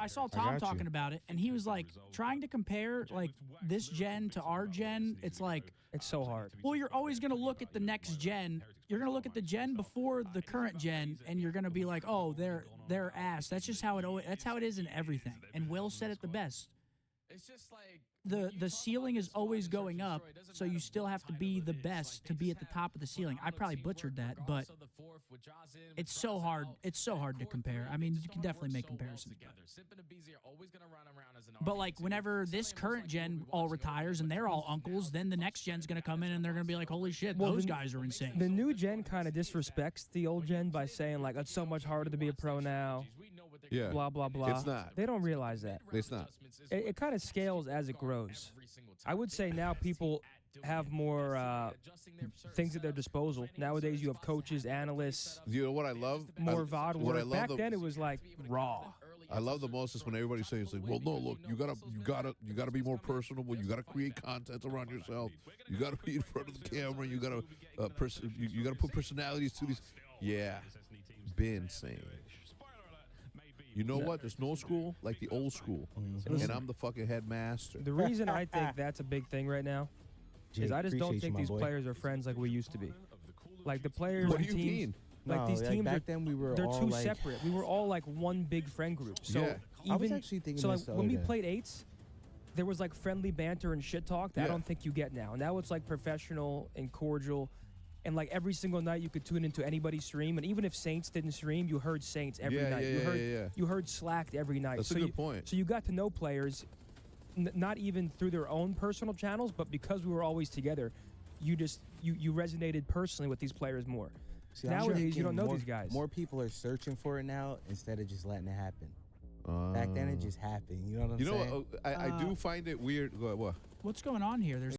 I saw Tom talking about it, and he was like trying to compare like this gen to our gen. It's like it's so hard. Well, you're always going to look at the next gen. You're going to look at the gen before the current gen, and you're going to be like, oh, they're ass. That's just how it is in everything. And Will said it the best. It's just like the ceiling is always going up, so you still have to be the best to be at the top of the ceiling. I probably butchered that, but it's so hard. It's so hard to compare. I mean, you can definitely make comparisons. But like whenever this current gen all retires and they're all uncles, then the next gen's going to come in and they're going to be like, holy shit, those guys are insane. The new gen kind of disrespects the old gen by saying like, it's so much harder to be a pro now. Yeah. Blah, blah, blah. It's not. They don't realize that. It's not. It kind of scales as it grows. I would say now people have more things at their disposal. Nowadays, you have coaches, analysts. You know what I love? More VOD work. Back then, it was like raw. I love the most is when everybody says like, "Well, no, look, you gotta be more personable. You gotta create content around yourself. You gotta be in front of the camera. You gotta you gotta put personalities to these." Yeah, been saying. You know what? There's no school like the old school, and I'm the fucking headmaster. The reason I think that's a big thing right now is I just don't think these players are friends like we used to be. Like the players What and do you teams, mean? like these teams back then we were they're all too like, separate. We were all like one big friend group. So Yeah. even, I was actually thinking so this like the when we other day. played eights, there was like friendly banter and shit talk that I Yeah. don't think you get now. Now it's like professional and cordial. And like every single night you could tune into anybody's stream, and even if Saints didn't stream, you heard Saints every night. You heard Slacked every night. That's a good point. So you got to know players, not even through their own personal channels, but because we were always together, you resonated personally with these players more. See, nowadays you don't know these guys. More people are searching for it now instead of just letting it happen. Back then it just happened. You know what I'm saying? I do find it weird. What? What's going on here? There's